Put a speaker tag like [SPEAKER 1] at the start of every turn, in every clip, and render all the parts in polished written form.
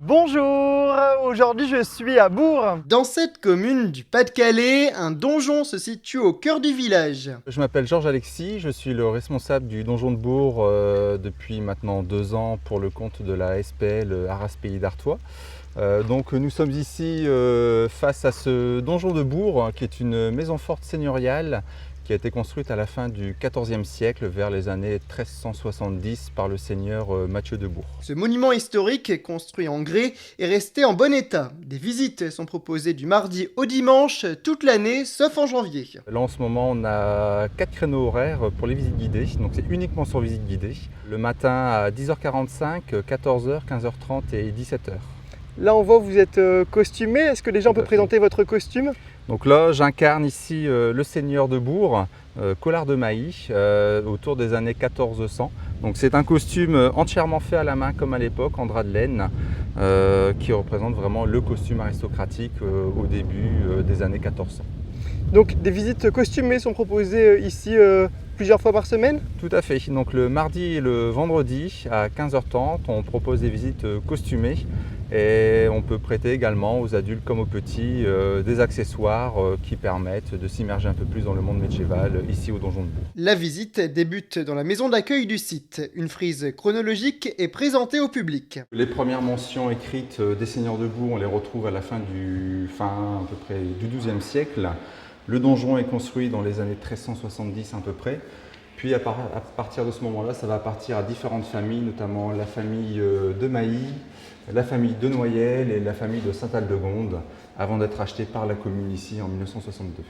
[SPEAKER 1] Bonjour, aujourd'hui je suis à Bourg.
[SPEAKER 2] Dans cette commune du Pas-de-Calais, un donjon se situe au cœur du village.
[SPEAKER 3] Je m'appelle Georges Alexis, je suis le responsable du donjon de Bourg depuis maintenant 2 ans pour le compte de la SPL Arras Pays d'Artois. Donc nous sommes ici face à ce donjon de Bourg qui est une maison forte seigneuriale qui a été construite à la fin du XIVe siècle, vers les années 1370 par le seigneur Mathieu de Bourg.
[SPEAKER 2] Ce monument historique, construit en grès, est resté en bon état. Des visites sont proposées du mardi au dimanche toute l'année, sauf en janvier.
[SPEAKER 3] Là en ce moment on a 4 créneaux horaires pour les visites guidées, donc c'est uniquement sur visite guidée. Le matin à 10h45, 14h, 15h30 et 17h.
[SPEAKER 1] Là on voit que vous êtes costumé, est-ce que déjà on peut présenter votre costume?
[SPEAKER 3] Donc là j'incarne ici le seigneur de Bourg, Collard de Mailly, autour des années 1400. Donc c'est un costume entièrement fait à la main comme à l'époque, en drap de laine, qui représente vraiment le costume aristocratique au début des années 1400.
[SPEAKER 1] Donc des visites costumées sont proposées ici plusieurs fois par semaine?
[SPEAKER 3] Tout à fait, donc le mardi et le vendredi à 15h30 on propose des visites costumées et on peut prêter également aux adultes comme aux petits des accessoires qui permettent de s'immerger un peu plus dans le monde médiéval ici au donjon de Bourg.
[SPEAKER 2] La visite débute dans la maison d'accueil du site. Une frise chronologique est présentée au public.
[SPEAKER 3] Les premières mentions écrites des seigneurs de Bourg, on les retrouve à la fin à peu près du XIIe siècle. Le donjon est construit dans les années 1370 à peu près. Puis à partir de ce moment-là, ça va partir à différentes familles, notamment la famille de Mailly, la famille de Noyelles et la famille de Saint-Aldegonde, avant d'être acheté par la commune ici en 1962.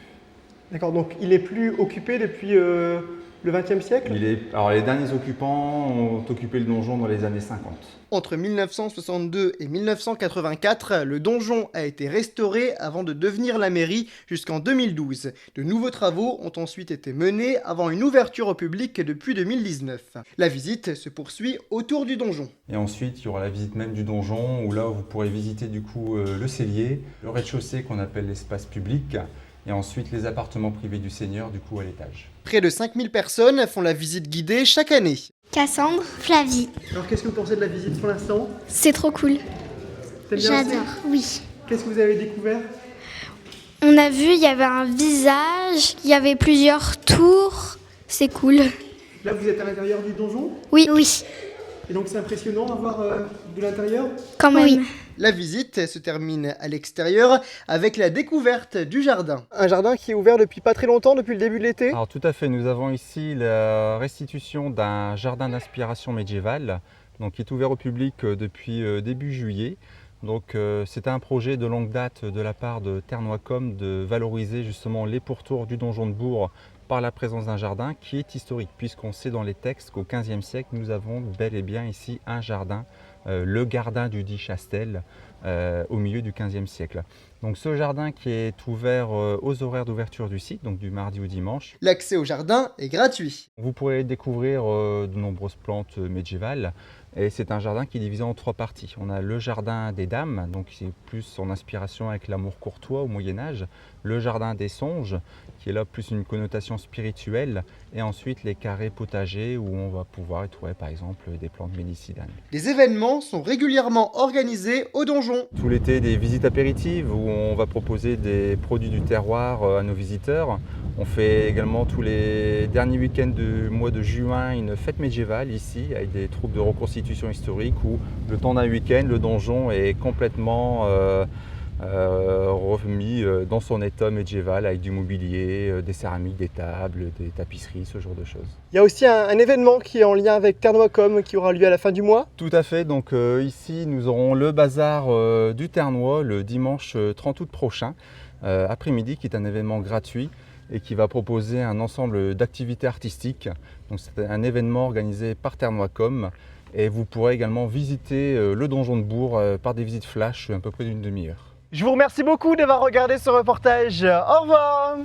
[SPEAKER 1] D'accord, donc il est plus occupé depuis le XXe siècle?
[SPEAKER 3] Alors les derniers occupants ont occupé le donjon dans les années 50.
[SPEAKER 2] Entre 1962 et 1984, le donjon a été restauré avant de devenir la mairie jusqu'en 2012. De nouveaux travaux ont ensuite été menés avant une ouverture au public depuis 2019. La visite se poursuit autour du donjon.
[SPEAKER 3] Et ensuite, il y aura la visite même du donjon, où là vous pourrez visiter du coup le cellier, le rez-de-chaussée qu'on appelle l'espace public, et ensuite les appartements privés du seigneur du coup à l'étage.
[SPEAKER 2] Près de 5000 personnes font la visite guidée chaque année.
[SPEAKER 4] Cassandre, Flavie.
[SPEAKER 1] Alors qu'est-ce que vous pensez de la visite pour l'instant?
[SPEAKER 4] C'est trop cool.
[SPEAKER 1] T'aimes bien aussi?
[SPEAKER 4] J'adore, oui.
[SPEAKER 1] Qu'est-ce que vous avez découvert?
[SPEAKER 4] On a vu, il y avait un visage, il y avait plusieurs tours. C'est cool.
[SPEAKER 1] Là vous êtes à l'intérieur du donjon?
[SPEAKER 4] Oui. Oui.
[SPEAKER 1] Et donc c'est impressionnant à voir de l'intérieur?
[SPEAKER 4] Quand même. Oui.
[SPEAKER 2] La visite se termine à l'extérieur avec la découverte du jardin.
[SPEAKER 1] Un jardin qui est ouvert depuis pas très longtemps, depuis le début de l'été?
[SPEAKER 3] Alors tout à fait, nous avons ici la restitution d'un jardin d'inspiration médiévale, donc qui est ouvert au public depuis début juillet. Donc c'était un projet de longue date de la part de Ternois-Com de valoriser justement les pourtours du donjon de Bourg par la présence d'un jardin qui est historique, puisqu'on sait dans les textes qu'au XVe siècle nous avons bel et bien ici un jardin, le Gardin du dit Chastel, au milieu du XVe siècle. Donc ce jardin qui est ouvert aux horaires d'ouverture du site, donc du mardi au dimanche.
[SPEAKER 2] L'accès au jardin est gratuit.
[SPEAKER 3] Vous pourrez découvrir de nombreuses plantes médiévales, et c'est un jardin qui est divisé en 3 parties. On a le jardin des dames, donc c'est plus en inspiration avec l'amour courtois au Moyen-Âge, le jardin des songes, qui est là plus une connotation spirituelle, et ensuite les carrés potagers où on va pouvoir y trouver par exemple des plantes médicinales.
[SPEAKER 2] Des événements sont régulièrement organisés au donjon.
[SPEAKER 3] Tout l'été, des visites apéritives où on va proposer des produits du terroir à nos visiteurs. On fait également tous les derniers week-ends du mois de juin une fête médiévale ici avec des troupes de reconstitution historique où le temps d'un week-end, le donjon est complètement remis dans son état médiéval avec du mobilier, des céramiques, des tables, des tapisseries, ce genre de choses.
[SPEAKER 1] Il y a aussi un événement qui est en lien avec Ternois-Com qui aura lieu à la fin du mois.
[SPEAKER 3] Tout à fait, donc ici nous aurons le bazar du Ternois le dimanche 30 août prochain, après-midi, qui est un événement gratuit et qui va proposer un ensemble d'activités artistiques. Donc c'est un événement organisé par Ternois-Com et vous pourrez également visiter le donjon de Bourg par des visites flash à peu près d'une demi-heure.
[SPEAKER 1] Je vous remercie beaucoup d'avoir regardé ce reportage. Au revoir!